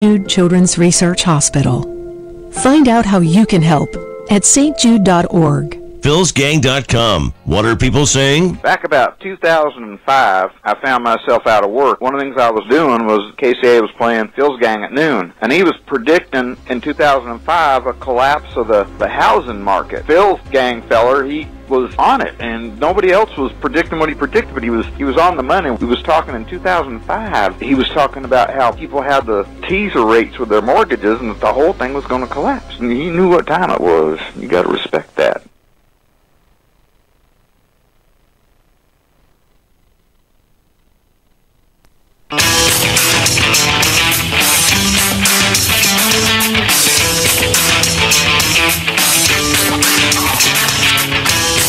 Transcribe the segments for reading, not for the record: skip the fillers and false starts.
Jude Children's Research Hospital. Find out how you can help at stjude.org. philsgang.com. What are people saying? Back about 2005, I found myself out of work. One of the things I was doing was KCA was playing Phil's Gang at noon, and he was predicting in 2005 a collapse of the housing market. Phil's Gang feller, he was on it, and nobody else was predicting what he predicted, but he was on the money. He was talking in 2005. He was talking about how people had the teaser rates with their mortgages and that the whole thing was going to collapse. And he knew what time it was. You got to respect that.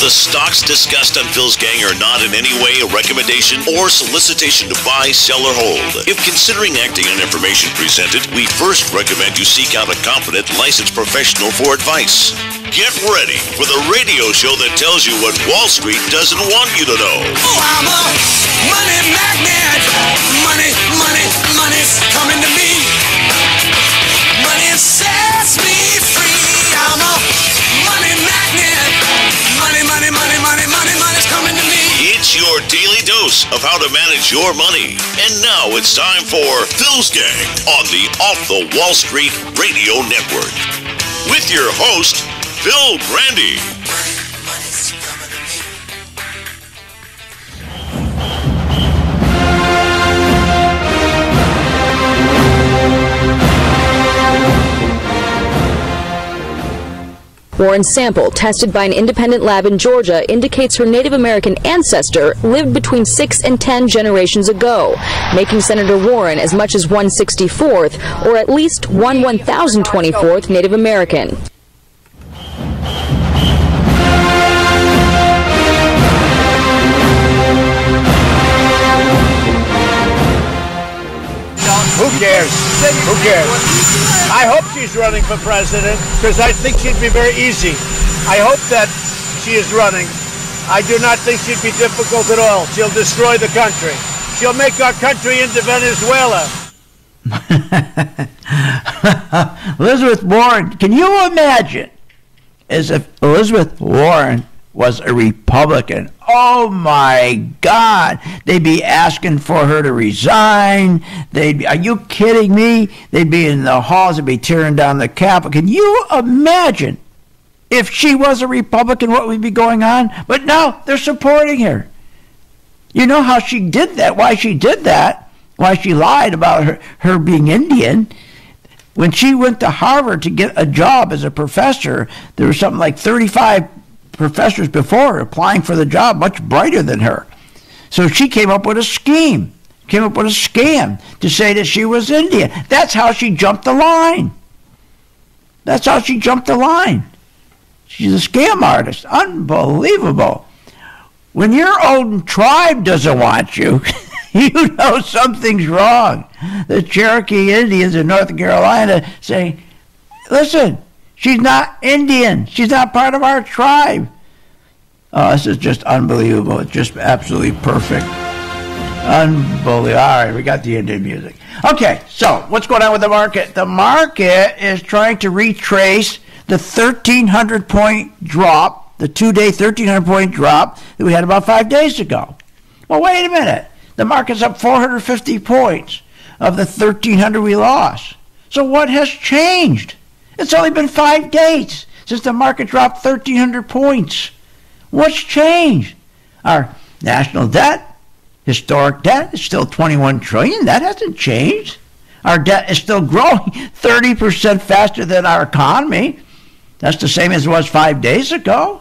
The stocks discussed on Phil's Gang are not in any way a recommendation or solicitation to buy, sell, or hold. If considering acting on information presented, we first recommend you seek out a competent, licensed professional for advice. Get ready for the radio show that tells you what Wall Street doesn't want you to know. Oh, I'm a money magnet. Money, money, money's coming to me. Money sets me free. I'm a money magnet. Money, money, money, money, money, money's coming to me. It's your daily dose of how to manage your money. And now it's time for Phil's Gang on the Off the Wall Street Radio Network. With your host, Phil Brandy. Money's coming to me. Warren's sample, tested by an independent lab in Georgia, indicates her Native American ancestor lived between 6 and 10 generations ago, making Senator Warren as much as 1/64th, or at least 1/1024th Native American. Who cares? Who cares? I hope she's running for president because I think she'd be very easy. I hope that she is running. I do not think she'd be difficult at all. She'll destroy the country. She'll make our country into Venezuela. Elizabeth Warren, can you imagine as if Elizabeth Warren was a Republican? Oh my God, they'd be asking for her to resign. Are you kidding me? They'd be in the halls, they'd be tearing down the Capitol. Can you imagine if she was a Republican, what would be going on? But no, they're supporting her. You know how she did that, why she did that, why she lied about her being Indian. When she went to Harvard to get a job as a professor, there was something like 35 professors before her applying for the job, much brighter than her. So she came up with a scheme, came up with a scam to say that she was Indian. That's how she jumped the line. That's how she jumped the line. She's a scam artist. Unbelievable. When your own tribe doesn't want you, you know something's wrong. The Cherokee Indians in North Carolina say, listen, she's not Indian. She's not part of our tribe. Oh, this is just unbelievable. It's just absolutely perfect. Unbelievable. All right, we got the Indian music. Okay, so what's going on with the market? The market is trying to retrace the 1,300-point drop, the two-day 1,300-point drop that we had about 5 days ago. Well, wait a minute. The market's up 450 points of the 1,300 we lost. So what has changed? It's only been 5 days since the market dropped 1,300 points. What's changed? Our national debt, historic debt, is still $21 trillion. That hasn't changed. Our debt is still growing 30% faster than our economy. That's the same as it was 5 days ago.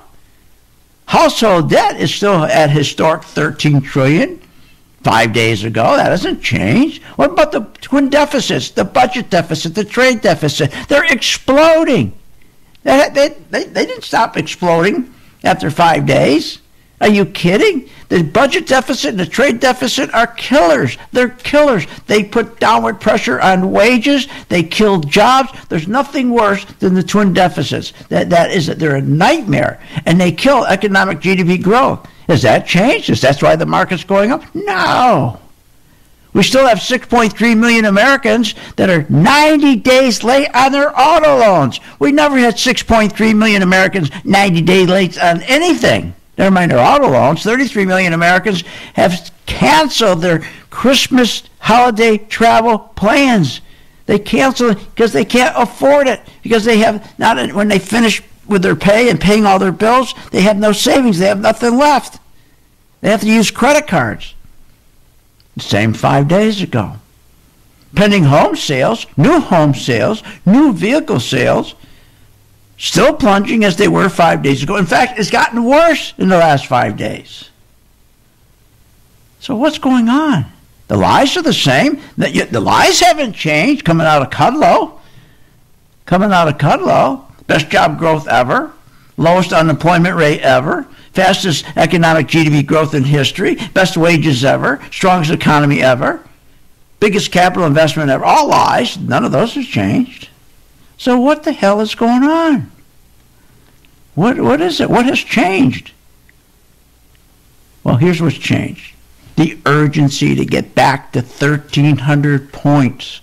Household debt is still at historic $13 trillion. 5 days ago, that hasn't changed. What about the twin deficits, the budget deficit, the trade deficit? They're exploding. They didn't stop exploding after 5 days. Are you kidding? The budget deficit and the trade deficit are killers. They're killers. They put downward pressure on wages. They kill jobs. There's nothing worse than the twin deficits. They're a nightmare. And they kill economic GDP growth. Has that changed? Is that why the market's going up? No. We still have 6.3 million Americans that are 90 days late on their auto loans. We never had 6.3 million Americans 90 days late on anything. Never mind their auto loans. 33 million Americans have canceled their Christmas holiday travel plans. They cancel it because they can't afford it, because they have not, when they finish with their pay and paying all their bills, they have no savings. They have nothing left. They have to use credit cards. Same 5 days ago. Pending home sales, new vehicle sales, still plunging as they were 5 days ago. In fact, it's gotten worse in the last 5 days. So what's going on? The lies are the same. The lies haven't changed coming out of Kudlow. Best job growth ever. Lowest unemployment rate ever. Fastest economic GDP growth in history. Best wages ever. Strongest economy ever. Biggest capital investment ever. All lies. None of those has changed. So what the hell is going on? What is it? What has changed? Well, here's what's changed. The urgency to get back to 1,300 points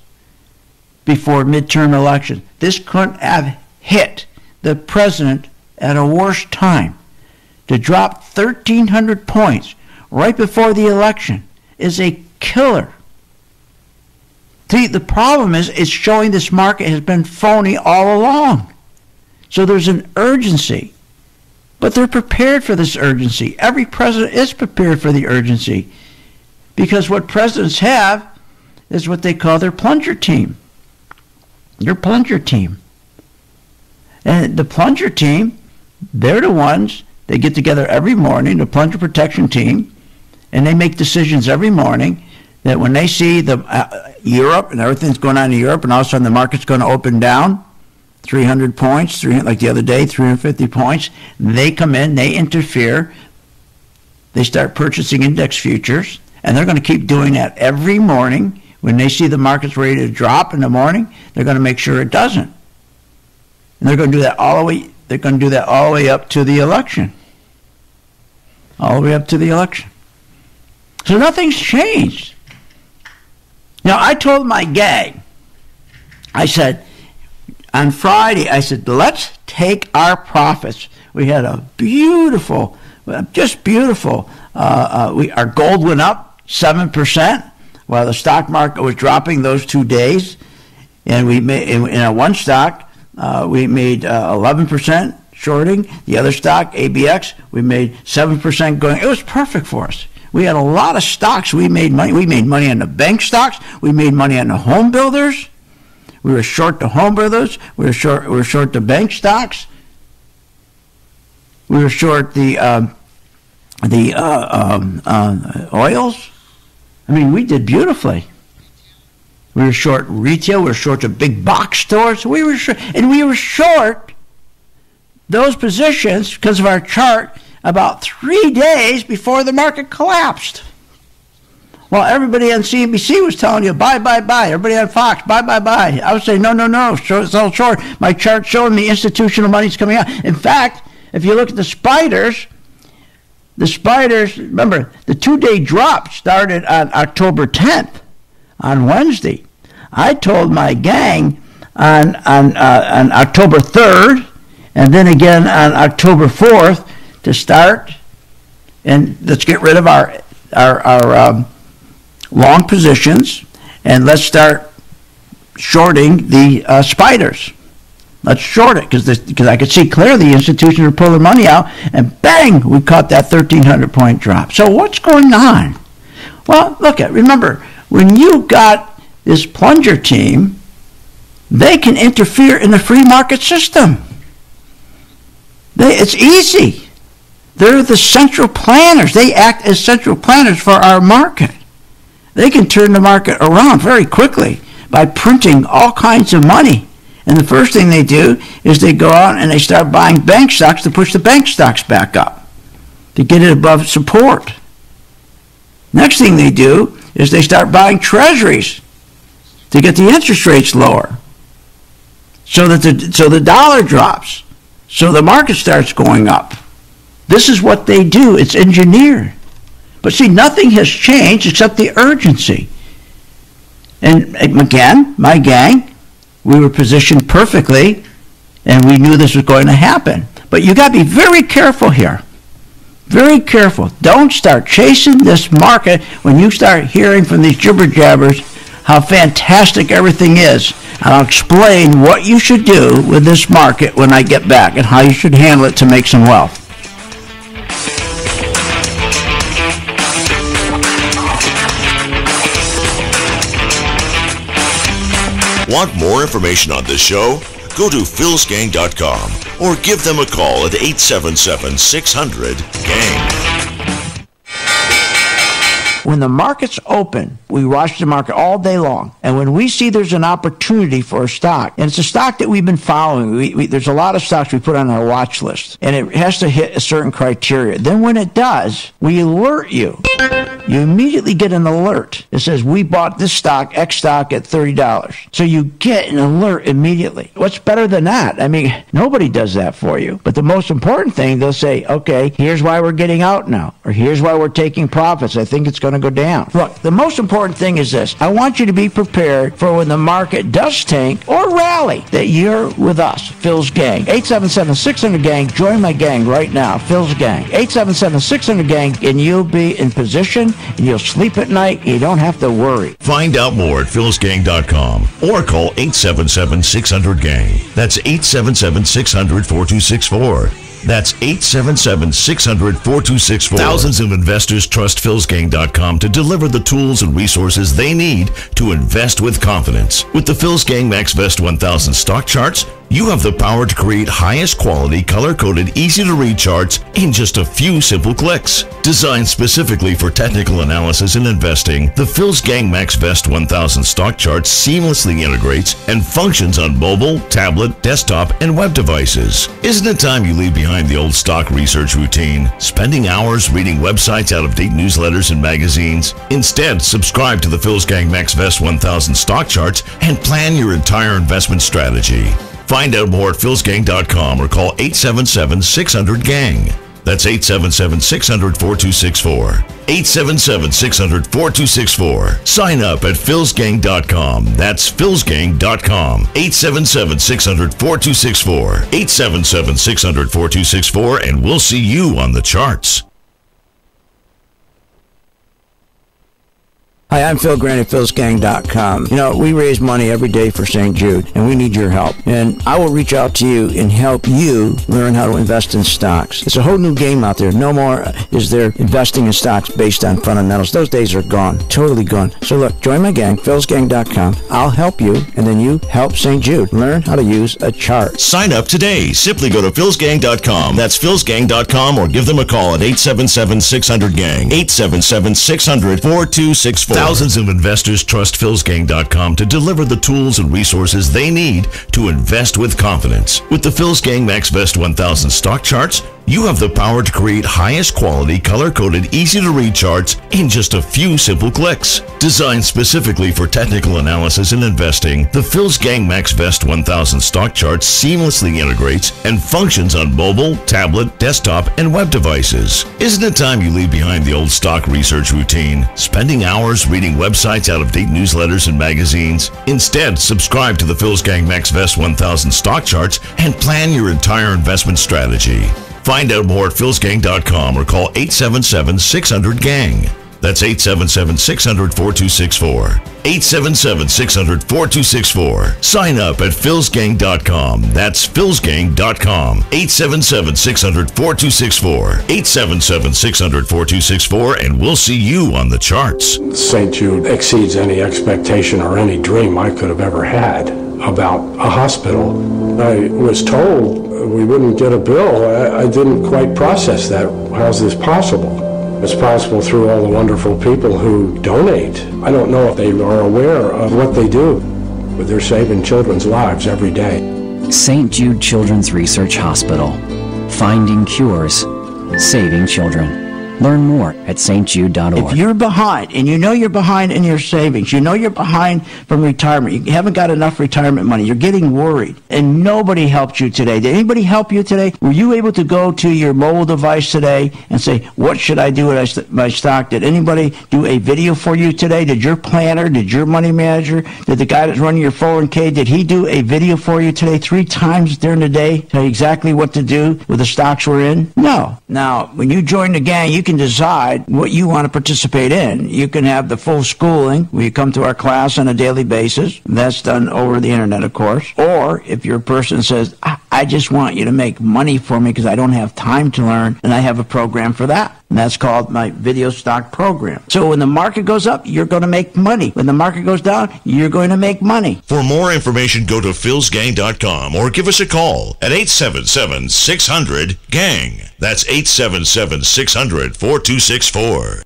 before midterm elections. This couldn't have hit the president at a worse time. To drop 1,300 points right before the election is a killer. See, the problem is it's showing this market has been phony all along. So there's an urgency. But they're prepared for this urgency. Every president is prepared for the urgency. Because what presidents have is what they call their plunger team. Their plunger team. And the plunger team, they're the ones, they get together every morning, the plunger protection team, and they make decisions every morning that when they see the Europe and everything's going on in Europe, and all of a sudden the market's going to open down 300 points, like the other day, 350 points, they come in, they interfere, they start purchasing index futures, and they're going to keep doing that every morning. When they see the market's ready to drop in the morning, they're going to make sure it doesn't. And they're going to do that all the way. They're going to do that all the way up to the election. All the way up to the election. So nothing's changed. Now, I told my gang, I said, on Friday, I said, let's take our profits. We had a beautiful, just beautiful, our gold went up 7% while the stock market was dropping those 2 days. And we made, in our one stock, we made 11% shorting. The other stock, ABX, we made 7% going. It was perfect for us. We had a lot of stocks. We made money. We made money on the bank stocks. We made money on the home builders. We were short the home builders. We were short the bank stocks. We were short the oils. I mean, we did beautifully. We were short retail. We were short the big box stores. We were short, and we were short those positions because of our chart about 3 days before the market collapsed. While everybody on CNBC was telling you, buy, buy, buy. Everybody on Fox, buy, buy, buy. I was saying, no, no, no, it's all short. My chart's showing me institutional money's coming out. In fact, if you look at the spiders, remember, the 2-day drop started on October 10th, on Wednesday. I told my gang on October 3rd, and then again on October 4th, to start, and let's get rid of our long positions, and let's start shorting the spiders. Let's short it, because I could see clearly the institutions were pulling money out, and bang, we caught that 1,300-point drop. So what's going on? Well, remember, when you got this plunger team, they can interfere in the free market system. It's easy. They're the central planners. They act as central planners for our market. They can turn the market around very quickly by printing all kinds of money. And the first thing they do is they go out and they start buying bank stocks to push the bank stocks back up, to get it above support. Next thing they do is they start buying treasuries to get the interest rates lower, so that the dollar drops, so the market starts going up. This is what they do. It's engineered. But see, nothing has changed except the urgency. And again, my gang, we were positioned perfectly, and we knew this was going to happen. But you got to be very careful here. Very careful. Don't start chasing this market when you start hearing from these jibber-jabbers how fantastic everything is. And I'll explain what you should do with this market when I get back and how you should handle it to make some wealth. Want more information on this show? Go to philsgang.com or give them a call at 877-600-GANG. When the market's open, we watch the market all day long. And when we see there's an opportunity for a stock, and it's a stock that we've been following, there's a lot of stocks we put on our watch list, and it has to hit a certain criteria. Then when it does, we alert you. You immediately get an alert. It says, we bought this stock, X stock, at $30. So you get an alert immediately. What's better than that? I mean, nobody does that for you. But the most important thing, they'll say, okay, here's why we're getting out now, or here's why we're taking profits. I think it's going to go down. Look, the most important thing is this. I want you to be prepared for when the market does tank or rally, that you're with us, Phil's Gang. 877-600-GANG. Join my gang right now, Phil's Gang. 877-600-GANG, and you'll be in position, and you'll sleep at night. You don't have to worry. Find out more at philsgang.com or call 877-600-GANG. That's 877-600-4264. That's 877-600-4264. Thousands of investors trust philsgang.com to deliver the tools and resources they need to invest with confidence. With the Phil's Gang MaxVest 1000 stock charts, you have the power to create highest quality, color-coded, easy-to-read charts in just a few simple clicks. Designed specifically for technical analysis and investing, the Phil's Gang MaxVest 1000 stock chart seamlessly integrates and functions on mobile, tablet, desktop, and web devices. Isn't it time you leave behind the old stock research routine, spending hours reading websites, out-of-date newsletters, and magazines? Instead, subscribe to the Phil's Gang MaxVest 1000 stock charts and plan your entire investment strategy. Find out more at philsgang.com or call 877-600-GANG. That's 877-600-4264. 877-600-4264. Sign up at philsgang.com. That's philsgang.com. 877-600-4264. 877-600-4264, and we'll see you on the charts. Hi, I'm Phil Grant at philsgang.com. You know, we raise money every day for St. Jude, and we need your help. And I will reach out to you and help you learn how to invest in stocks. It's a whole new game out there. No more is there investing in stocks based on fundamentals. Those days are gone, totally gone. So look, join my gang, philsgang.com. I'll help you, and then you help St. Jude. Learn how to use a chart. Sign up today. Simply go to philsgang.com. That's philsgang.com, or give them a call at 877-600-GANG. 877-600-4264. Thousands of investors trust philsgang.com to deliver the tools and resources they need to invest with confidence. With the Phil's Gang MaxVest 1000 stock charts, you have the power to create highest quality, color-coded, easy-to-read charts in just a few simple clicks. Designed specifically for technical analysis and investing, the Phil's Gang MaxVest 1000 stock chart seamlessly integrates and functions on mobile, tablet, desktop, and web devices. Isn't it time you leave behind the old stock research routine, spending hours reading websites, out-of-date newsletters, and magazines? Instead, subscribe to the Phil's Gang MaxVest 1000 stock charts and plan your entire investment strategy. Find out more at philsgang.com or call 877-600-GANG. That's 877-600-4264. 877-600-4264. Sign up at philsgang.com. That's philsgang.com. 877-600-4264. 877-600-4264, and we'll see you on the charts. St. Jude exceeds any expectation or any dream I could have ever had about a hospital. I was told we wouldn't get a bill. I didn't quite process that. How's this possible? It's possible through all the wonderful people who donate. I don't know if they are aware of what they do, but they're saving children's lives every day. St. Jude Children's Research Hospital. Finding cures, saving children. Learn more at stjude.org. If you're behind, and you know you're behind in your savings, you know you're behind from retirement, you haven't got enough retirement money, you're getting worried, and nobody helped you today. Did anybody help you today? Were you able to go to your mobile device today and say, what should I do with my stock? Did anybody do a video for you today? Did your planner, did your money manager, did the guy that's running your 401k, did he do a video for you today 3 times during the day, tell you exactly what to do with the stocks we're in? No. Now, when you join the gang, you can decide what you want to participate in. You can have the full schooling where you come to our class on a daily basis. That's done over the internet, of course. Or if you're a person that says, I just want you to make money for me because I don't have time to learn, and I have a program for that. And that's called my video stock program. So when the market goes up, you're going to make money. When the market goes down, you're going to make money. For more information, go to philsgang.com or give us a call at 877-600-GANG. That's 877-600-4264.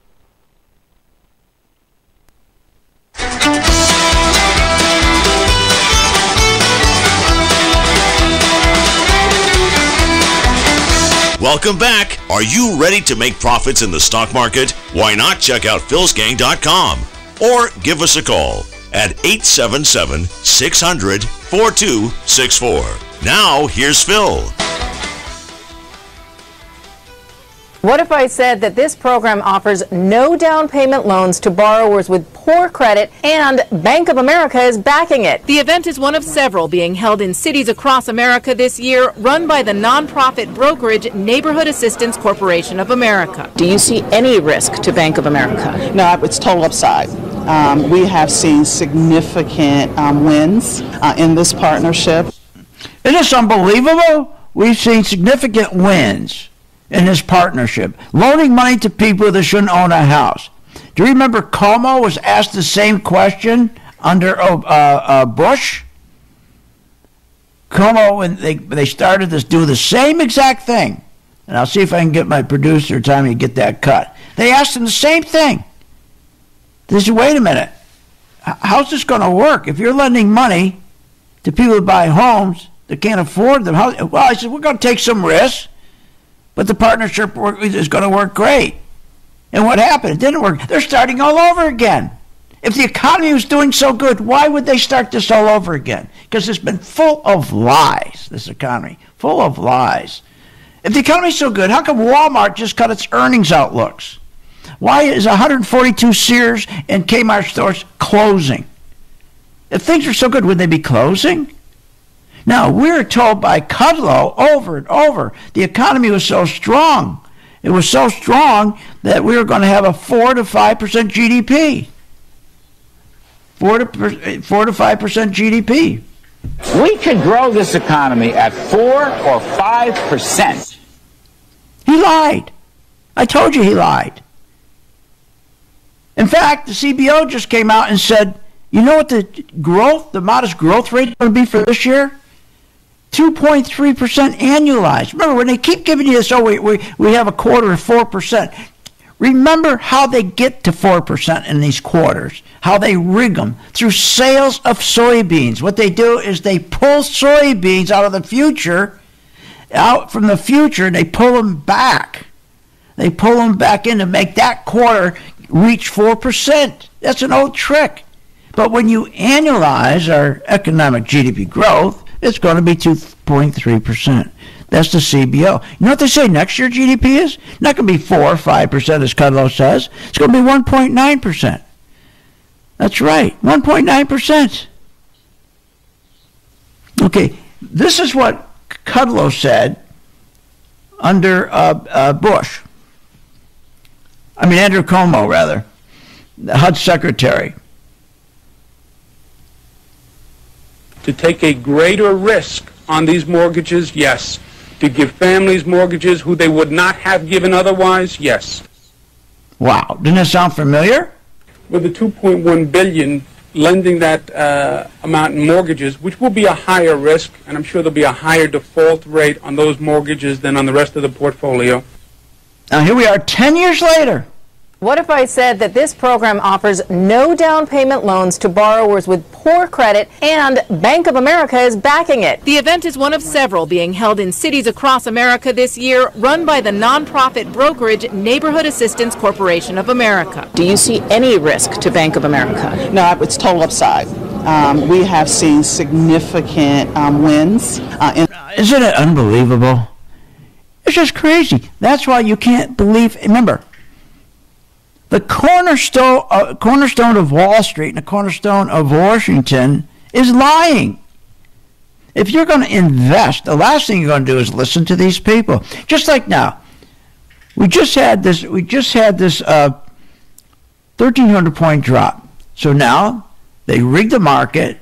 Welcome back. Are you ready to make profits in the stock market? Why not check out philsgang.com or give us a call at 877-600-4264. Now, here's Phil. What if I said that this program offers no down payment loans to borrowers with poor credit and Bank of America is backing it? The event is one of several being held in cities across America this year, run by the nonprofit brokerage Neighborhood Assistance Corporation of America. Do you see any risk to Bank of America? No, it's total upside. We have seen significant wins in this partnership. Isn't this unbelievable? We've seen significant wins in this partnership, loaning money to people that shouldn't own a house. Do you remember Cuomo was asked the same question under Bush? Cuomo, when they started to do the same exact thing, and I'll see if I can get my producer time to get that cut. They asked him the same thing. They said, wait a minute, how's this going to work? If you're lending money to people that buy homes that can't afford them, well, I said, we're going to take some risks. But the partnership is going to work great. And what happened? It didn't work. They're starting all over again. If the economy was doing so good, why would they start this all over again? Because it's been full of lies, this economy. Full of lies. If the economy's so good, how come Walmart just cut its earnings outlooks? Why is 142 Sears and Kmart stores closing? If things are so good, would they be closing? Now, we're told by Kudlow over and over the economy was so strong. It was so strong that we were going to have a 4 to 5% GDP. 4 to 5% GDP. We could grow this economy at 4 or 5%. He lied. I told you he lied. In fact, the CBO just came out and said, you know what the modest growth rate is going to be for this year? 2.3% annualized. Remember, when they keep giving you this, we have a quarter of 4%. Remember how they get to 4% in these quarters, how they rig them through sales of soybeans. What they do is they pull soybeans out from the future, and they pull them back. They pull them back in to make that quarter reach 4%. That's an old trick. But when you annualize our economic GDP growth, it's going to be 2.3%. That's the CBO. You know what they say next year GDP is? Not going to be 4 or 5%, as Kudlow says. It's going to be 1.9%. That's right, 1.9%. Okay, this is what Kudlow said under Bush. Andrew Cuomo, rather, the HUD secretary. To take a greater risk on these mortgages, yes. To give families mortgages who they would not have given otherwise, yes. Wow, didn't that sound familiar? With the $2.1 billion lending that amount in mortgages, which will be a higher risk, and I'm sure there'll be a higher default rate on those mortgages than on the rest of the portfolio. Now here we are 10 years later. What if I said that this program offers no down payment loans to borrowers with poor credit and Bank of America is backing it? The event is one of several being held in cities across America this year, run by the nonprofit brokerage Neighborhood Assistance Corporation of America. Do you see any risk to Bank of America? No, it's total upside. We have seen significant wins. Isn't it unbelievable? It's just crazy. That's why you can't believe. Remember, the cornerstone of Wall Street and the cornerstone of Washington is lying. If you're going to invest, the last thing you're going to do is listen to these people. Just like now, we just had this 1,300 point drop. So now they rigged the market.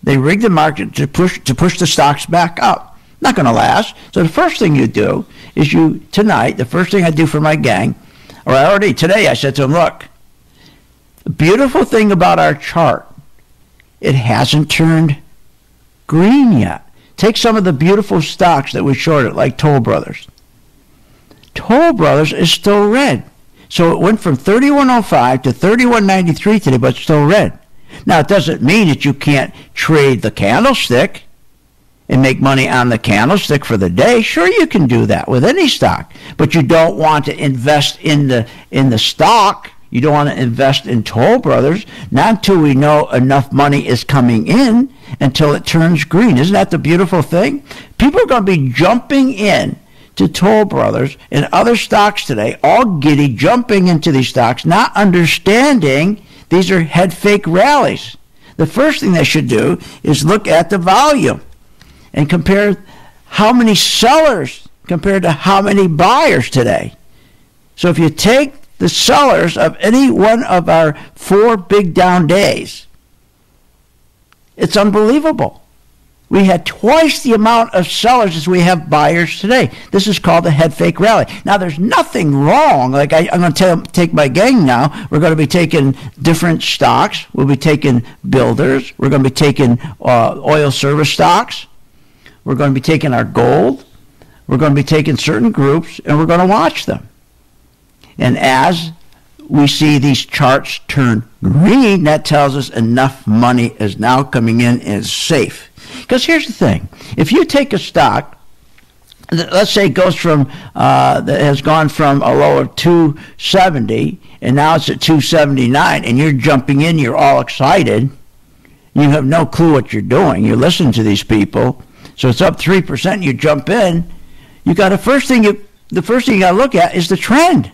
They rigged the market to push the stocks back up. Not going to last. So the first thing you do is tonight. The first thing I do for my gang. Or today I said to him, look, the beautiful thing about our chart, it hasn't turned green yet. Take some of the beautiful stocks that we shorted, like Toll Brothers. Toll Brothers is still red. So it went from 31.05 to 31.93 today, but it's still red. Now, it doesn't mean that you can't trade the candlestick and make money on the candlestick for the day. Sure, you can do that with any stock, but you don't want to invest in the stock. You don't want to invest in Toll Brothers, not until we know enough money is coming in, until it turns green. Isn't that the beautiful thing? People are going to be jumping in to Toll Brothers and other stocks today, all giddy, jumping into these stocks, not understanding these are head fake rallies. The first thing they should do is look at the volume and compare how many sellers compared to how many buyers today. So if you take the sellers of any one of our 4 big down days, it's unbelievable. We had twice the amount of sellers as we have buyers today. This is called a head fake rally. Now, there's nothing wrong. Like I'm going to take my gang now. We're going to be taking different stocks. We'll be taking builders. We're going to be taking oil service stocks. We're going to be taking our gold. We're going to be taking certain groups, and we're going to watch them. And as we see these charts turn green, that tells us enough money is now coming in and is safe. Because here's the thing. If you take a stock, let's say it goes from, that has gone from a low of 270, and now it's at 279, and you're jumping in, you're all excited. You have no clue what you're doing. You listen to these people. So it's up 3%, you jump in. The first thing you got to look at is the trend.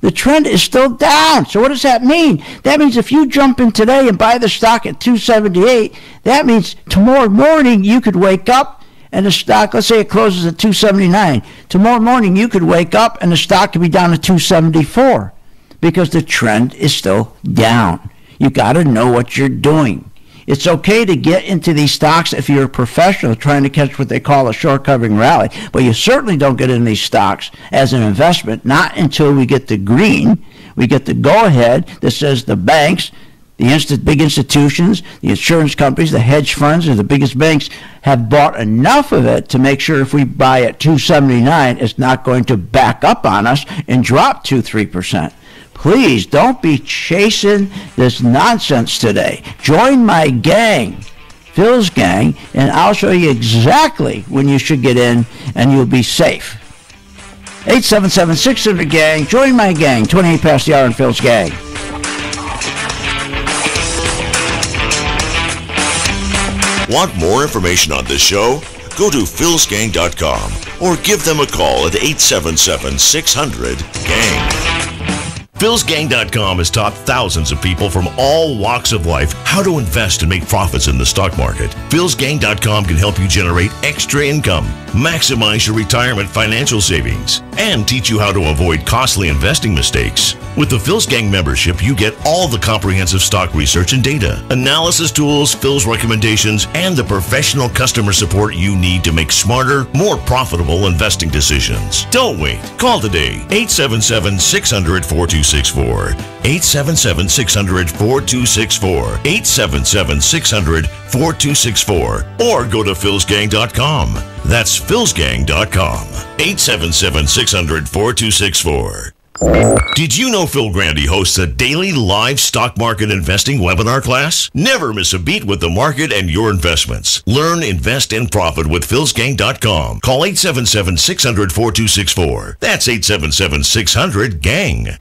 The trend is still down. So what does that mean? That means if you jump in today and buy the stock at 278, that means tomorrow morning you could wake up and the stock, let's say it closes at 279. Tomorrow morning you could wake up and the stock could be down to 274 because the trend is still down. You got to know what you're doing. It's okay to get into these stocks if you're a professional trying to catch what they call a short covering rally, but you certainly don't get in these stocks as an investment, not until we get the green. We get the go-ahead that says the banks, the big institutions, the insurance companies, the hedge funds, and the biggest banks have bought enough of it to make sure if we buy at 279, it's not going to back up on us and drop 2-3%. Please don't be chasing this nonsense today. Join my gang, Phil's gang, and I'll show you exactly when you should get in and you'll be safe. 877-600-GANG. Join my gang. 28 past the hour in Phil's gang. Want more information on this show? Go to philsgang.com or give them a call at 877-600-GANG. philsgang.com has taught thousands of people from all walks of life how to invest and make profits in the stock market. philsgang.com can help you generate extra income, maximize your retirement financial savings, and teach you how to avoid costly investing mistakes. With the Phil's Gang membership, you get all the comprehensive stock research and data, analysis tools, Phil's recommendations, and the professional customer support you need to make smarter, more profitable investing decisions. Don't wait. Call today, 877-600-4264. 877-600-4264. 877-600-4264. Or go to philsgang.com. That's philsgang.com. 877-600-4264. Did you know Phil Grandy hosts a daily live stock market investing webinar class? Never miss a beat with the market and your investments. Learn, invest, and profit with philsgang.com. Call 877-600-4264. That's 877-600-GANG.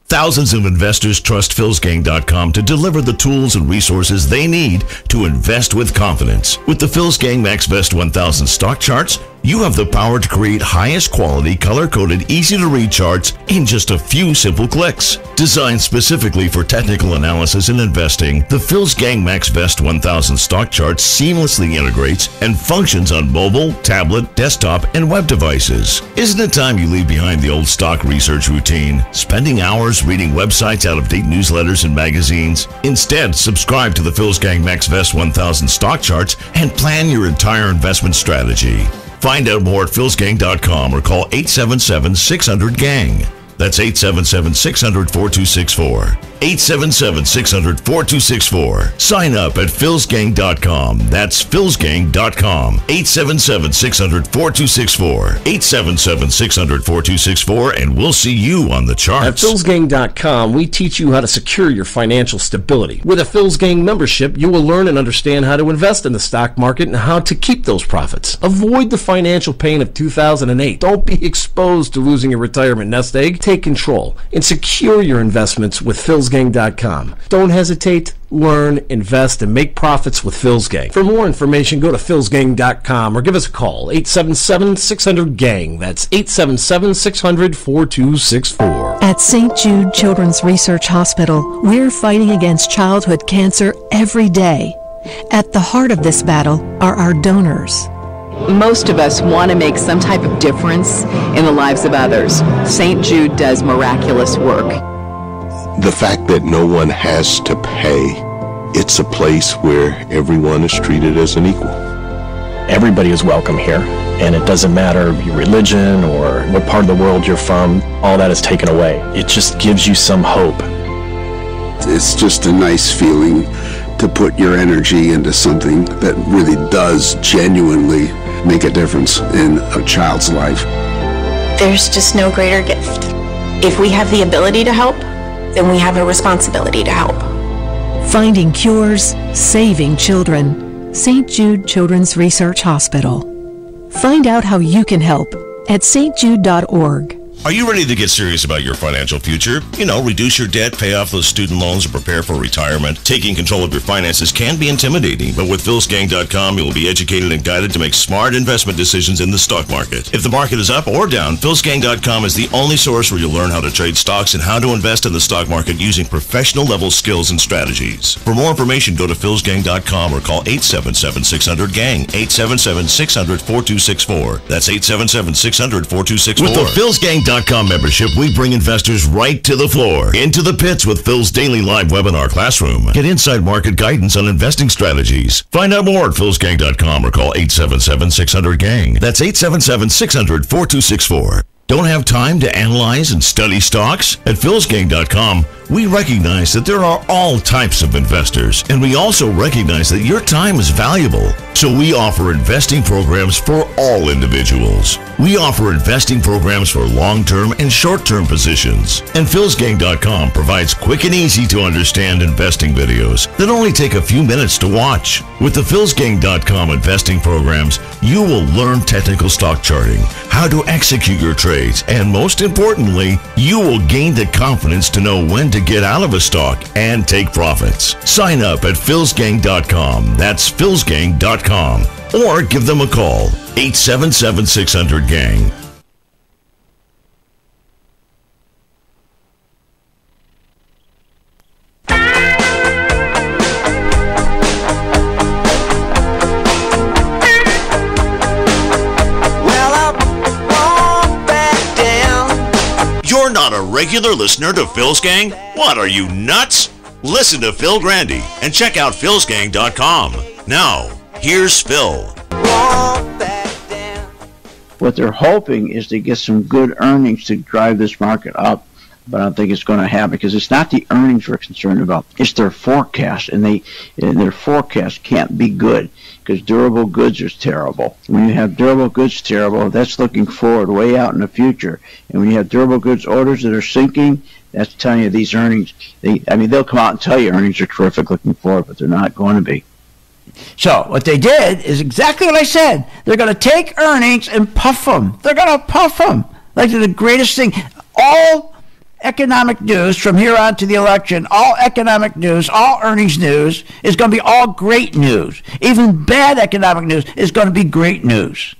Thousands of investors trust philsgang.com to deliver the tools and resources they need to invest with confidence. With the Philsgang MaxVest 1000 stock charts, you have the power to create highest quality, color-coded, easy-to-read charts in just a few simple clicks. Designed specifically for technical analysis and investing, the Philsgang MaxVest 1000 stock chart seamlessly integrates and functions on mobile, tablet, desktop, and web devices. Isn't it time you leave behind the old stock research routine, spending hours reading websites, out-of-date newsletters, and magazines? Instead, subscribe to the Philsgang MaxVest 1000 stock charts and plan your entire investment strategy. Find out more at philsgang.com or call 877-600-GANG. That's 877-600-4264. 877-600-4264. Sign up at philsgang.com. That's philsgang.com. 877-600-4264. 877-600-4264, and we'll see you on the charts. At philsgang.com, we teach you how to secure your financial stability. With a Philsgang membership, you will learn and understand how to invest in the stock market and how to keep those profits. Avoid the financial pain of 2008. Don't be exposed to losing your retirement nest egg. Take control and secure your investments with philsgang.com. Don't hesitate. Learn, invest, and make profits with Philsgang. For more information, go to philsgang.com or give us a call, 877-600-GANG. That's 877-600-4264. At St. Jude Children's Research Hospital, we're fighting against childhood cancer every day. At the heart of this battle are our donors. Most of us want to make some type of difference in the lives of others. St. Jude does miraculous work. The fact that no one has to pay, it's a place where everyone is treated as an equal. Everybody is welcome here, and it doesn't matter your religion or what part of the world you're from, all that is taken away. It just gives you some hope. It's just a nice feeling to put your energy into something that really does genuinely make a difference in a child's life. There's just no greater gift. If we have the ability to help, then we have a responsibility to help. Finding cures, saving children. St. Jude Children's Research Hospital. Find out how you can help at stjude.org. Are you ready to get serious about your financial future? You know, reduce your debt, pay off those student loans, or prepare for retirement. Taking control of your finances can be intimidating, but with philsgang.com, you will be educated and guided to make smart investment decisions in the stock market. If the market is up or down, philsgang.com is the only source where you'll learn how to trade stocks and how to invest in the stock market using professional-level skills and strategies. For more information, go to philsgang.com or call 877-600-GANG, 877-600-4264. That's 877-600-4264. With the philsgang.com membership, we bring investors right to the floor, into the pits with Phil's daily live webinar classroom. Get inside market guidance on investing strategies. Find out more at philsgang.com or call 877-600-GANG. That's 877-600-4264. Don't have time to analyze and study stocks? At philsgang.com, we recognize that there are all types of investors, and we also recognize that your time is valuable. So we offer investing programs for all individuals. We offer investing programs for long-term and short-term positions. And philsgang.com provides quick and easy to understand investing videos that only take a few minutes to watch. With the philsgang.com investing programs, you will learn technical stock charting, how to execute your trades, and most importantly, you will gain the confidence to know when to get out of a stock and take profits. Sign up at philsgang.com. That's philsgang.com. Or give them a call, 877-600-GANG. You're not a regular listener to Phil's Gang? What, are you nuts? Listen to Phil Grandy and check out philsgang.com. Now, here's Phil. What they're hoping is to get some good earnings to drive this market up, but I don't think it's going to happen because it's not the earnings we're concerned about. It's their forecast, and their forecast can't be good. because durable goods is terrible. When you have durable goods terrible, that's looking forward way out in the future. And when you have durable goods orders that are sinking, that's telling you these earnings, they'll come out and tell you earnings are terrific looking forward, but they're not going to be. So what they did is exactly what I said. They're going to take earnings and puff them. They're going to puff them like they're the greatest thing. All economic news from here on to the election, all economic news, all earnings news is going to be all great news. Even bad economic news is going to be great news.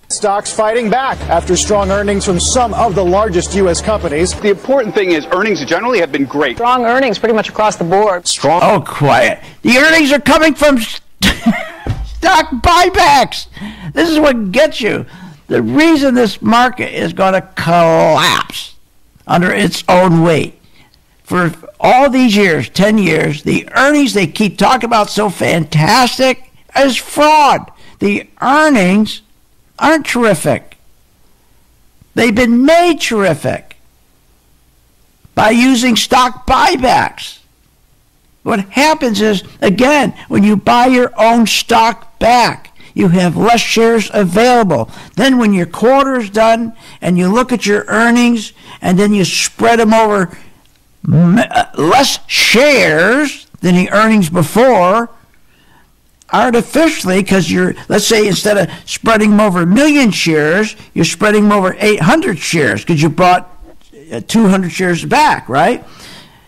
Stocks fighting back after strong earnings from some of the largest U.S. companies. The important thing is earnings generally have been great. Strong earnings pretty much across the board. Strong. Oh, quiet. The earnings are coming from stock buybacks. This is what gets you. The reason this market is going to collapse under its own weight for all these years, 10 years, the earnings they keep talking about so fantastic is fraud. The earnings aren't terrific. They've been made terrific by using stock buybacks. What happens is, again, when you buy your own stock back, you have less shares available. Then when your quarter's done and you look at your earnings and then you spread them over less shares than the earnings before, artificially, because let's say instead of spreading them over 1 million shares, you're spreading them over 800 shares because you bought 200 shares back, right?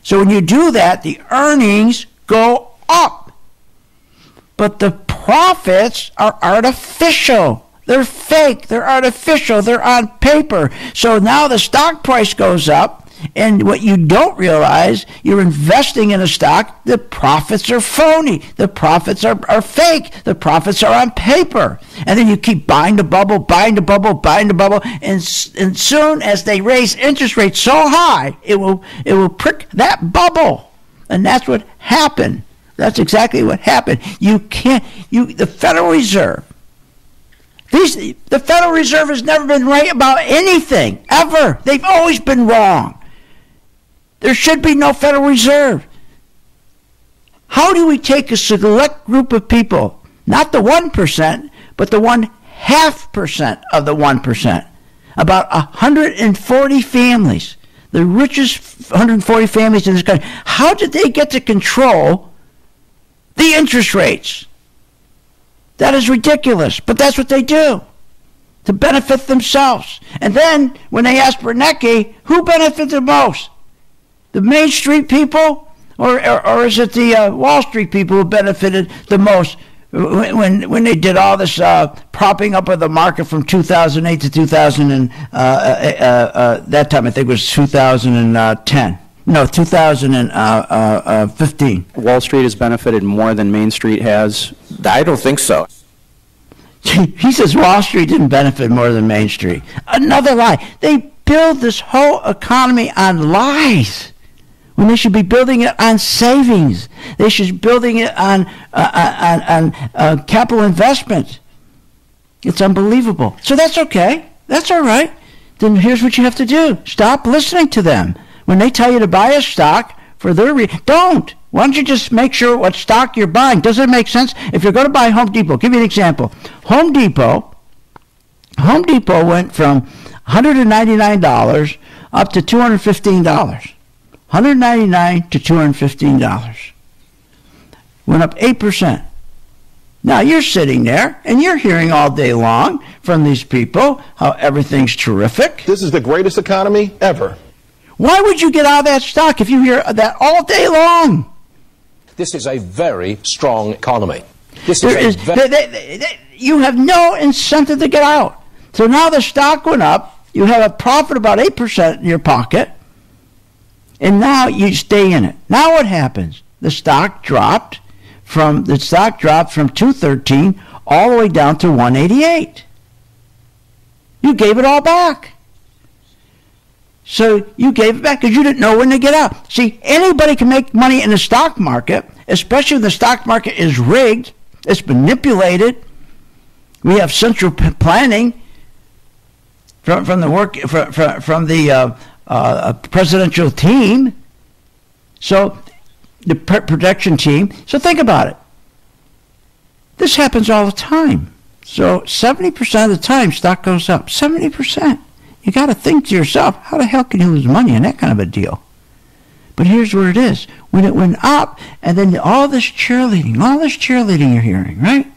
So when you do that, the earnings go up. But the profits are artificial. They're fake. They're artificial. They're on paper. So now the stock price goes up. And what you don't realize, you're investing in a stock, the profits are phony. The profits are fake. The profits are on paper. And then you keep buying the bubble, buying the bubble, buying the bubble. And soon as they raise interest rates so high, it will prick that bubble. And that's what happened. That's exactly what happened. The Federal Reserve, the Federal Reserve has never been right about anything, ever. They've always been wrong. There should be no Federal Reserve. How do we take a select group of people, not the 1%, but the 0.5% of the 1%, about 140 families, the richest 140 families in this country, how did they get to control the interest rates? That is ridiculous, but that's what they do to benefit themselves. And then when they ask Bernanke, who benefits the most? The Main Street people, or is it the Wall Street people who benefited the most when they did all this propping up of the market from 2008 to 2000 and that time I think it was 2010. No, 2015. Wall Street has benefited more than Main Street has. I don't think so. He says Wall Street didn't benefit more than Main Street. Another lie. They build this whole economy on lies when they should be building it on savings. They should be building it on capital investment. It's unbelievable. So that's okay. That's all right. Then here's what you have to do. Stop listening to them. When they tell you to buy a stock for their don't. Why don't you just make sure what stock you're buying? Does it make sense? If you're going to buy Home Depot, give me an example. Home Depot went from $199 up to $215. $199 to $215. Went up 8%. Now you're sitting there and you're hearing all day long from these people how everything's terrific. This is the greatest economy ever. Why would you get out of that stock if you hear that all day long? This is a very strong economy. You have no incentive to get out. So now the stock went up. You have a profit about 8% in your pocket. And now you stay in it. Now what happens? The stock dropped from 213 all the way down to 188. You gave it all back. So you gave it back because you didn't know when to get out. See, anybody can make money in the stock market, especially when the stock market is rigged, it's manipulated. We have central planning from the presidential team. So the protection team. So think about it. This happens all the time. So 70% of the time, stock goes up. 70%. You got to think to yourself, how the hell can you lose money on that kind of a deal? But here's where it is. When it went up, and then all this cheerleading you're hearing, right?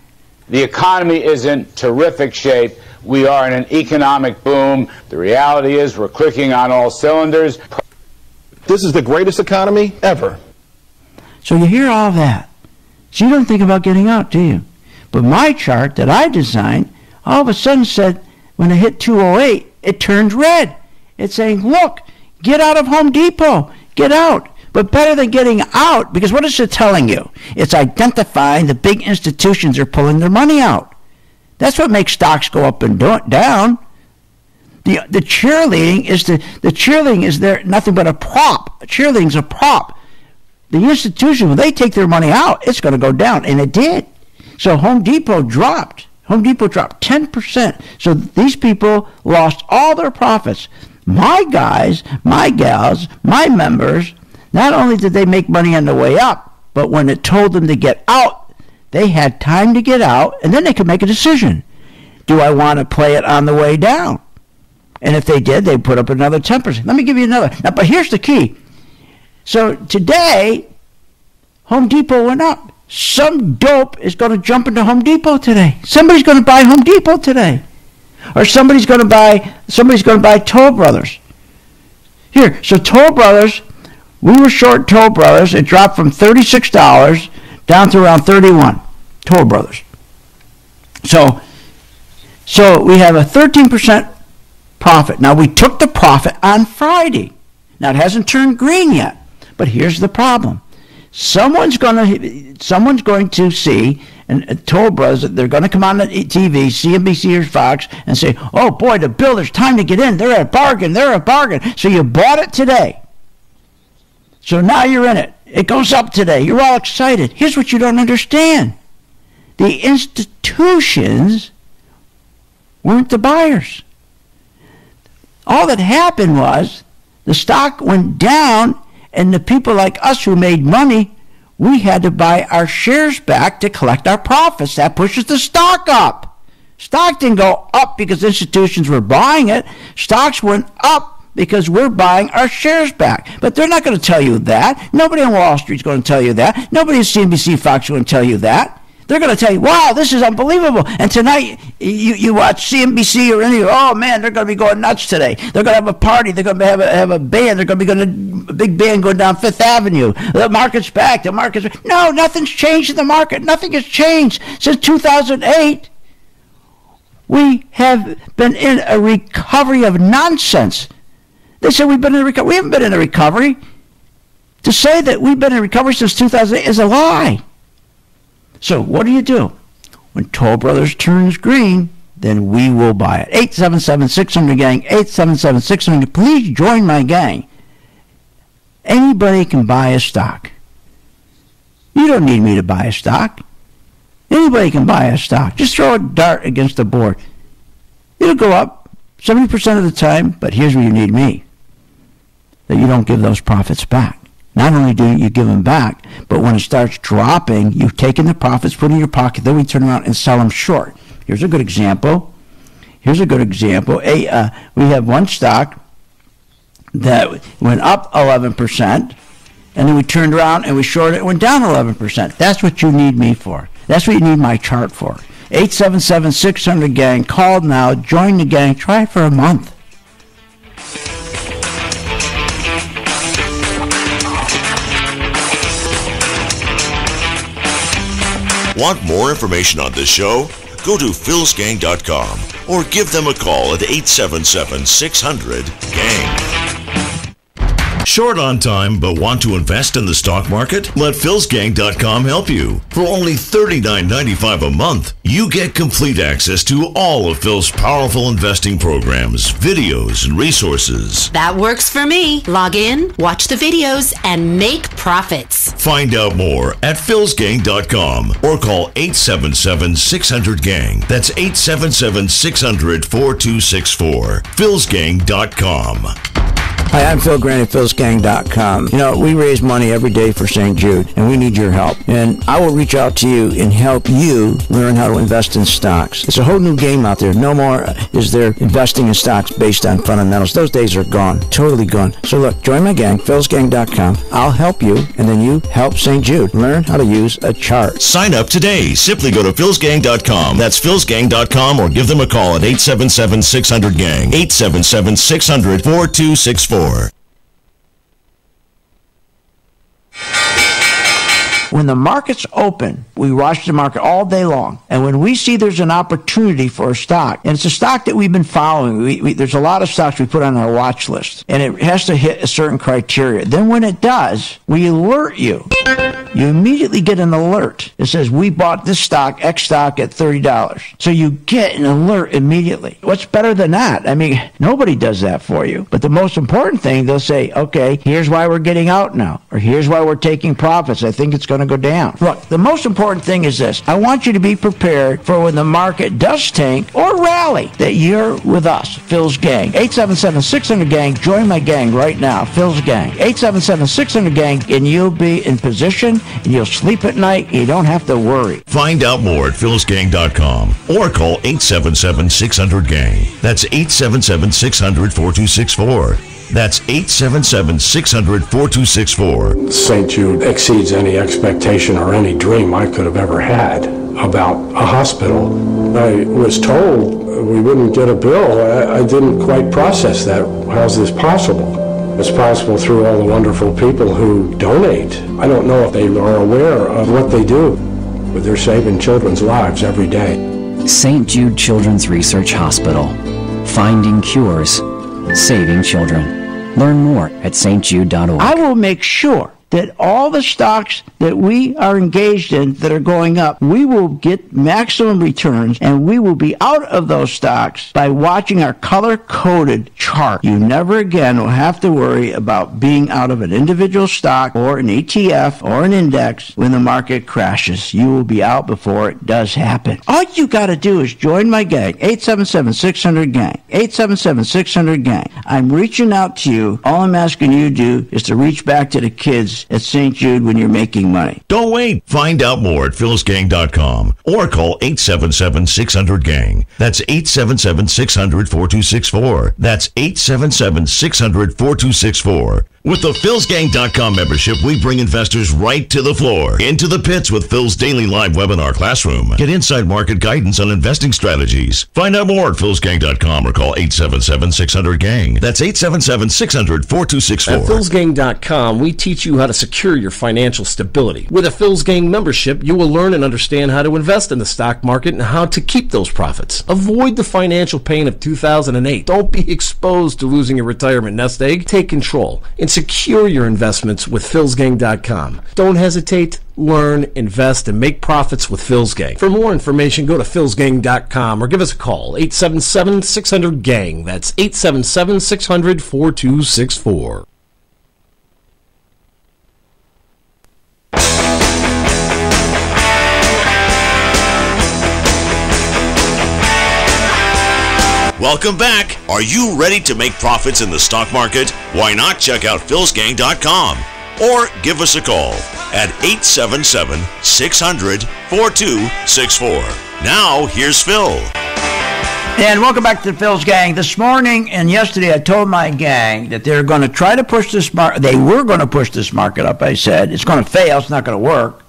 The economy is in terrific shape. We are in an economic boom. The reality is we're clicking on all cylinders. This is the greatest economy ever. So you hear all that. So you don't think about getting out, do you? But my chart that I designed all of a sudden said when it hit 208, it turned red. It's saying, look, get out of Home Depot. Get out. But better than getting out, because what is it telling you? It's identifying the big institutions are pulling their money out. That's what makes stocks go up and down. The cheerleading is there nothing but a prop. Cheerleading's a prop. The institution, when they take their money out, it's going to go down, and it did. So Home Depot dropped 10%. So these people lost all their profits. My guys, my gals, my members, not only did they make money on the way up, but when it told them to get out, they had time to get out, and then they could make a decision. Do I want to play it on the way down? And if they did, they put up another 10%. Let me give you another. Now, but here's the key. So today, Home Depot went up. Some dope is going to jump into Home Depot today. Somebody's going to buy Home Depot today. Or somebody's going to buy Toll Brothers. Here, so Toll Brothers, we were short Toll Brothers. It dropped from $36 down to around $31. Toll Brothers. So we have a 13% profit. Now we took the profit on Friday. Now it hasn't turned green yet. But here's the problem. Someone's going to see, and Toll Brothers, they're going to come on the TV, CNBC or Fox, and say, oh boy, the builders, time to get in. They're a bargain. So you bought it today. So now you're in it. It goes up today. You're all excited. Here's what you don't understand. The institutions weren't the buyers. All that happened was the stock went down, and the people like us who made money, we had to buy our shares back to collect our profits. That pushes the stock up. Stock didn't go up because institutions were buying it. Stocks went up because we're buying our shares back. But they're not going to tell you that. Nobody on Wall Street's going to tell you that. Nobody at CNBC, Fox is going to tell you that. They're going to tell you, wow, this is unbelievable. And tonight, you watch CNBC or any, oh man, they're going to be going nuts today. They're going to have a party. They're going to have a band. They're going to be going a big band going down Fifth Avenue. The market's back. No, nothing's changed in the market. Nothing has changed. Since 2008, we have been in a recovery of nonsense. They say we've been in a recovery. We haven't been in a recovery. To say that we've been in recovery since 2008 is a lie. So what do? When Toll Brothers turns green, then we will buy it. 877-600-GANG, 877-600. Please join my gang. Anybody can buy a stock. You don't need me to buy a stock. Anybody can buy a stock. Just throw a dart against the board. It'll go up 70% of the time, but here's where you need me. That you don't give those profits back. Not only do you give them back, but when it starts dropping, you've taken the profits, put in your pocket, then we turn around and sell them short. Here's a good example. We have one stock that went up 11%, and then we turned around and we shorted it, it went down 11%. That's what you need me for. That's what you need my chart for. 877-600-GANG. Call now. Join the gang. Try it for a month. Want more information on this show? Go to philsgang.com or give them a call at 877-600-GANG. Short on time but want to invest in the stock market? Let philsgang.com help you. For only $39.95 a month, you get complete access to all of Phil's powerful investing programs, videos, and resources. That works for me. Log in, watch the videos, and make profits. Find out more at philsgang.com or call 877-600-GANG. That's 877-600-4264. philsgang.com. Hi, I'm Phil Grant at philsgang.com. You know, we raise money every day for St. Jude, and we need your help. And I will reach out to you and help you learn how to invest in stocks. It's a whole new game out there. No more is there investing in stocks based on fundamentals. Those days are gone, totally gone. So look, join my gang, philsgang.com. I'll help you, and then you help St. Jude. Learn how to use a chart. Sign up today. Simply go to philsgang.com. That's philsgang.com, or give them a call at 877-600-GANG. 877-600-4264. When the market's open, we watch the market all day long. And when we see there's an opportunity for a stock, and it's a stock that we've been following, there's a lot of stocks we put on our watch list, and it has to hit a certain criteria. Then when it does, we alert you. You immediately get an alert. It says, we bought this stock, X stock, at $30. So you get an alert immediately. What's better than that? I mean, nobody does that for you. But the most important thing, they'll say, okay, here's why we're getting out now, or here's why we're taking profits. I think it's going to go down. Look, the most important thing is this. I want you to be prepared for when the market does tank or rally, that you're with us, Phil's Gang. 877-600-GANG. Join my gang right now, Phil's Gang. 877-600-GANG, and you'll be in position, and you'll sleep at night, and you don't have to worry. Find out more at philsgang.com or call 877-600-GANG. That's 877-600-4264. That's 877-600-4264. St. Jude exceeds any expectation or any dream I could have ever had about a hospital. I was told we wouldn't get a bill. I didn't quite process that. How's this possible? It's possible through all the wonderful people who donate. I don't know if they are aware of what they do, but they're saving children's lives every day. St. Jude Children's Research Hospital. Finding cures. Saving children. Learn more at stjude.org. I will make sure that all the stocks that we are engaged in that are going up, we will get maximum returns, and we will be out of those stocks by watching our color-coded chart. You never again will have to worry about being out of an individual stock or an ETF or an index when the market crashes. You will be out before it does happen. All you got to do is join my gang, 877-600-GANG, 877-600-GANG. I'm reaching out to you. All I'm asking you to do is to reach back to the kids at St. Jude when you're making money. Don't wait. Find out more at philsgang.com or call 877-600-GANG. That's 877-600-4264. That's 877-600-4264. With the philsgang.com membership, we bring investors right to the floor, into the pits with Phil's daily live webinar classroom. Get inside market guidance on investing strategies. Find out more at philsgang.com or call 877-600-GANG. That's 877-600-4264. At philsgang.com, we teach you how to secure your financial stability. With a Phil's Gang membership, you will learn and understand how to invest in the stock market and how to keep those profits. Avoid the financial pain of 2008. Don't be exposed to losing your retirement nest egg. Take control and secure your investments with philsgang.com. Don't hesitate. Learn, invest, and make profits with Phil's Gang. For more information, go to philsgang.com or give us a call, 877-600-GANG. That's 877-600-4264. Welcome back. Are you ready to make profits in the stock market? Why not check out philsgang.com or give us a call at 877-600-4264. Now, here's Phil. And welcome back to the Phil's Gang. This morning and yesterday, I told my gang that they're going to try to push this market. They were going to push this market up. I said it's going to fail. It's not going to work,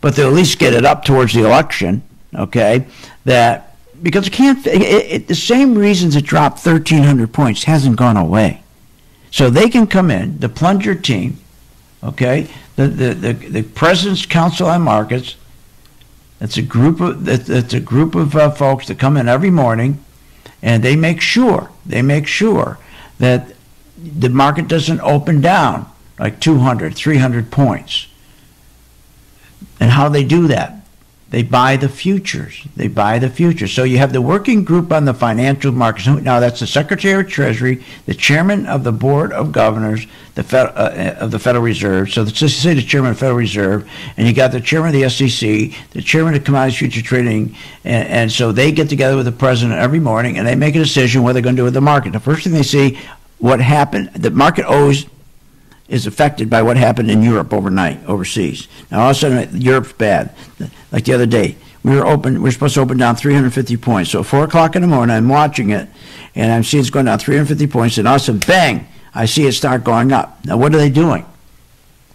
but they'll at least get it up towards the election. Okay, that. Because it can't. The same reasons it dropped 1,300 points hasn't gone away, so they can come in, the plunger team, okay, the President's Council on Markets. That's a group of folks that come in every morning, and they make sure that the market doesn't open down like 200, 300 points. And how they do that? They buy the futures. So you have the working group on the financial markets. Now that's the Secretary of Treasury, the Chairman of the Board of Governors of the Federal Reserve. So let's just say the Chairman of the Federal Reserve, and you got the Chairman of the SEC, the Chairman of Commodities Future Trading, and so they get together with the President every morning, and they make a decision what they're going to do with the market. The first thing they see, what happened. The market always is affected by what happened in Europe overnight, overseas. Now all of a sudden Europe's bad. Like the other day, we were supposed to open down 350 points. So at 4 o'clock in the morning, I'm watching it, and I'm seeing it's going down 350 points, and all of a sudden, bang, I see it start going up. Now what are they doing?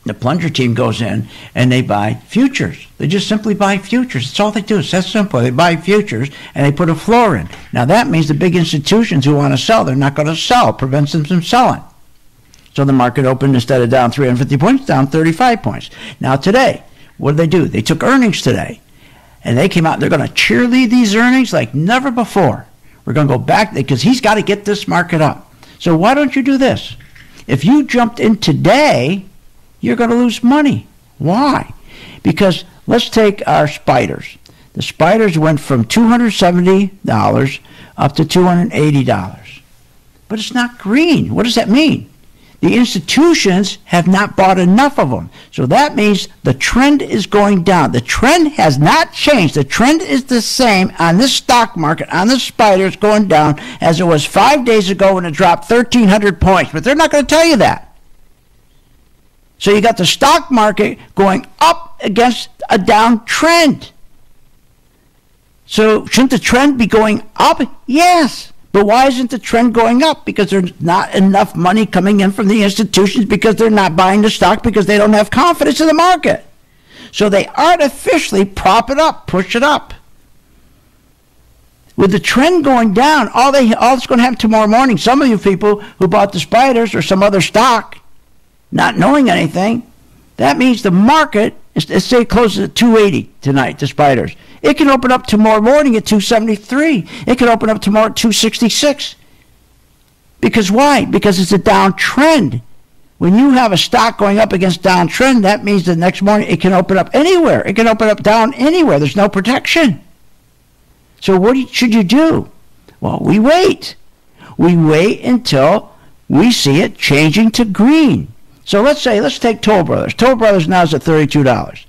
The plunger team goes in and they buy futures. They just simply buy futures. That's all they do. It's that simple. They buy futures and they put a floor in. Now that means the big institutions who want to sell, they're not going to sell. It prevents them from selling. So the market opened, instead of down 350 points, down 35 points. Now today, what did they do? They took earnings today. And they came out, they're going to cheerlead these earnings like never before. We're going to go back, because he's got to get this market up. So why don't you do this? If you jumped in today, you're going to lose money. Why? Because let's take our spiders. The spiders went from $270 up to $280. But it's not green. What does that mean? The institutions have not bought enough of them. So that means the trend is going down. The trend has not changed. The trend is the same on this stock market, on the spiders going down, as it was 5 days ago when it dropped 1,300 points. But they're not going to tell you that. So you got the stock market going up against a downtrend. So shouldn't the trend be going up? Yes. But why isn't the trend going up? Because there's not enough money coming in from the institutions, because they're not buying the stock, because they don't have confidence in the market. So they artificially prop it up, push it up. With the trend going down, all that's going to happen tomorrow morning, some of you people who bought the spiders or some other stock, not knowing anything, that means the market, let's say it closes at 280 tonight, the spiders. It can open up tomorrow morning at 273. It can open up tomorrow at 266. Because why? Because it's a downtrend. When you have a stock going up against downtrend, that means the next morning it can open up anywhere. It can open up down anywhere. There's no protection. So what should you do? Well, we wait. We wait until we see it changing to green. So let's take Toll Brothers. Toll Brothers now is at $32.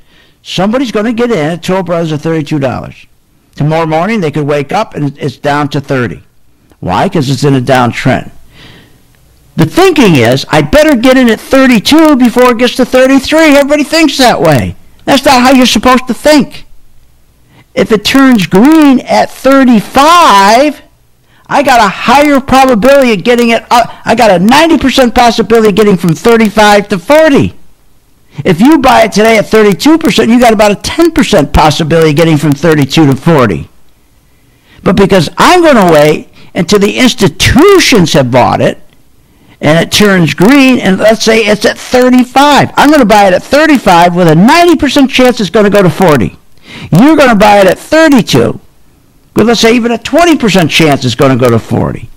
Somebody's going to get in at Toll Brothers at $32. Tomorrow morning they could wake up and it's down to 30. Why? Because it's in a downtrend. The thinking is, I better get in at 32 before it gets to 33. Everybody thinks that way. That's not how you're supposed to think. If it turns green at 35, I got a higher probability of getting it up. I got a 90% possibility of getting from 35 to 40. If you buy it today at 32%, you got about a 10% possibility of getting from 32 to 40. But because I'm going to wait until the institutions have bought it, and it turns green, and let's say it's at 35. I'm going to buy it at 35 with a 90% chance it's going to go to 40. You're going to buy it at 32. But let's say even a 20% chance it's going to go to 40.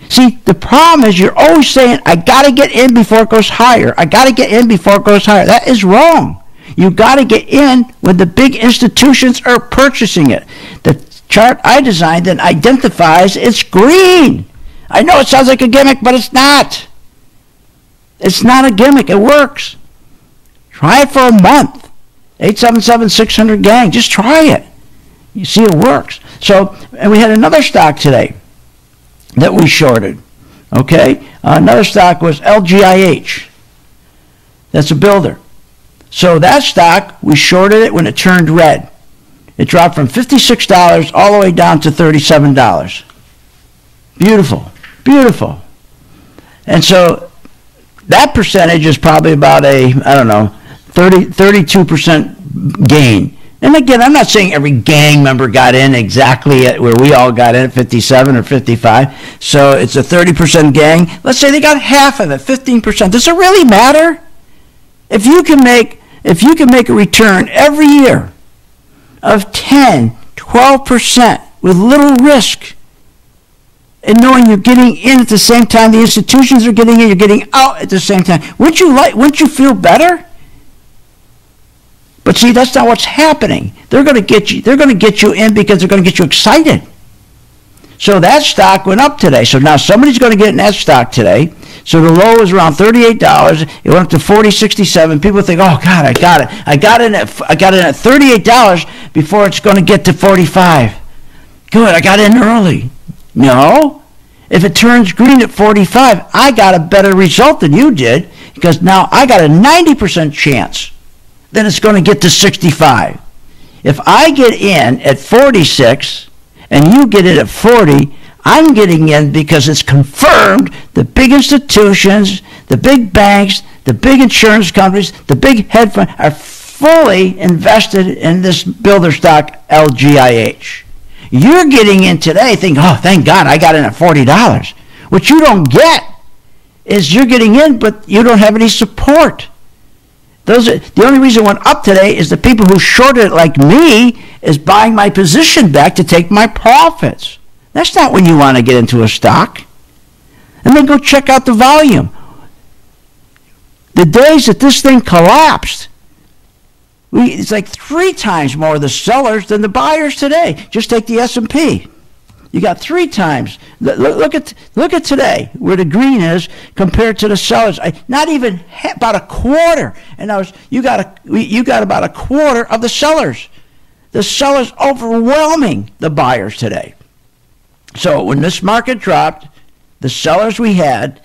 See, the problem is you're always saying, I got to get in before it goes higher. I got to get in before it goes higher. That is wrong. You got to get in when the big institutions are purchasing it. The chart I designed that identifies it's green. I know it sounds like a gimmick, but it's not. It's not a gimmick. It works. Try it for a month. 877-600-GANG. Just try it. You see it works. So, and we had another stock today that we shorted. Okay? Another stock was LGIH. That's a builder. So that stock, we shorted it when it turned red. It dropped from $56 all the way down to $37. Beautiful. Beautiful. And so that percentage is probably about a, 32% gain. And again, I'm not saying every gang member got in exactly at where we all got in at 57 or 55. So it's a 30% gang. Let's say they got half of it, 15%. Does it really matter? If you can make a return every year of 10, 12% with little risk, and knowing you're getting in at the same time the institutions are getting in, you're getting out at the same time, wouldn't you feel better? But see, that's not what's happening. They're going to get you in because they're going to get you excited. So that stock went up today. So now somebody's going to get in that stock today. So the low is around $38. It went up to $40.67. People think, oh God, I got it. I got in at $38 before it's going to get to $45. Good, I got in early. No. If it turns green at 45, I got a better result than you did, because now I got a 90% chance that it's going to get to 65. If I get in at 46 and you get in at 40, I'm getting in because it's confirmed the big institutions, the big banks, the big insurance companies, the big hedge funds are fully invested in this builder stock LGIH. You're getting in today thinking, oh, thank God I got in at $40. What you don't get is you're getting in, but you don't have any support. The only reason it went up today is the people who shorted it like me is buying my position back to take my profits. That's not when you want to get into a stock. And then go check out the volume. The days that this thing collapsed, it's like 3 times more of the sellers than the buyers today. Just take the S&P. You got 3 times. Look at today, where the green is compared to the sellers. Not even about a quarter. And you got about a quarter of the sellers. The sellers overwhelming the buyers today. So when this market dropped, the sellers we had,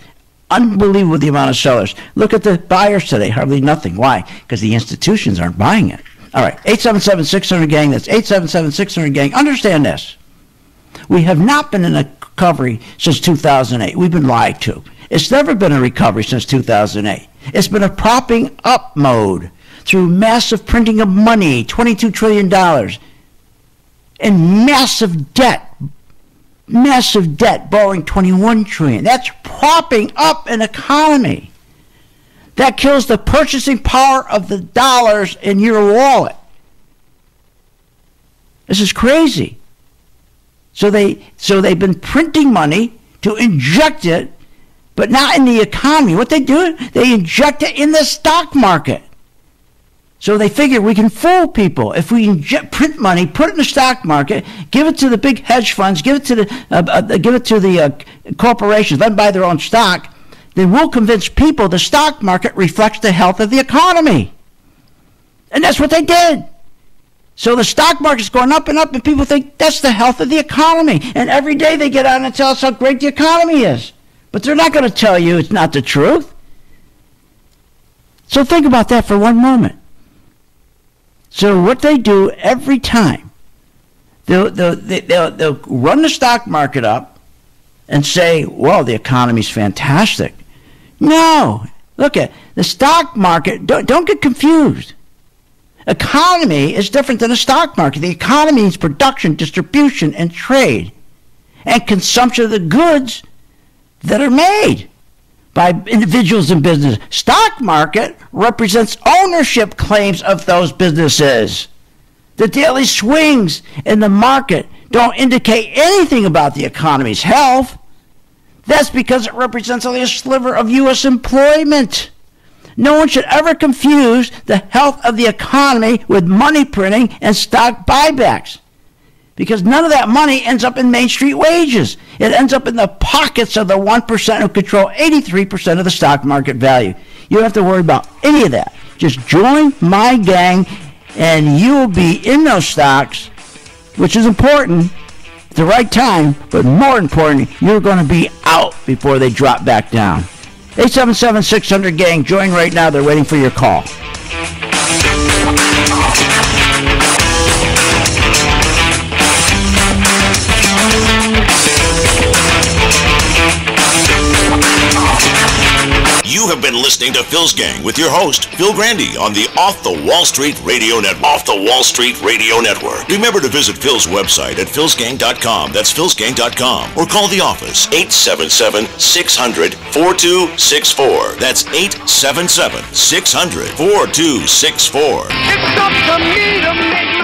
unbelievable the amount of sellers. Look at the buyers today, hardly nothing. Why? Because the institutions aren't buying it. All right, 877-600-GANG, that's 877-600-GANG. Understand this. We have not been in a recovery since 2008. We've been lied to. It's never been a recovery since 2008. It's been a propping up mode through massive printing of money, $22 trillion, and massive debt, borrowing $21 trillion. That's propping up an economy. That kills the purchasing power of the dollars in your wallet. This is crazy. So they've been printing money to inject it, but not in the economy. What they do, they inject it in the stock market. So they figure we can fool people. If we print money, put it in the stock market, give it to the big hedge funds, give it to the corporations, let them buy their own stock, then we'll convince people the stock market reflects the health of the economy. And that's what they did. So the stock market's going up and up, and people think that's the health of the economy. And every day they get on and tell us how great the economy is. But they're not going to tell you it's not the truth. So think about that for one moment. So what they do every time, they'll run the stock market up and say, well, the economy's fantastic. No. Look at the stock market. Don't get confused. Economy is different than a stock market. The economy means production, distribution, and trade, and consumption of the goods that are made by individuals and businesses. Stock market represents ownership claims of those businesses. The daily swings in the market don't indicate anything about the economy's health. That's because it represents only a sliver of U.S. employment. No one should ever confuse the health of the economy with money printing and stock buybacks, because none of that money ends up in Main Street wages. It ends up in the pockets of the 1% who control 83% of the stock market value. You don't have to worry about any of that. Just join my gang and you will be in those stocks, which is important at the right time, but more important, you're going to be out before they drop back down. 877-600-GANG. Join right now. They're waiting for your call. You have been listening to Phil's Gang with your host, Phil Grandy, on the Off the Wall Street Radio Network. Off the Wall Street Radio Network. Remember to visit Phil's website at philsgang.com. That's philsgang.com. Or call the office, 877-600-4264. That's 877-600-4264. It's up to me to make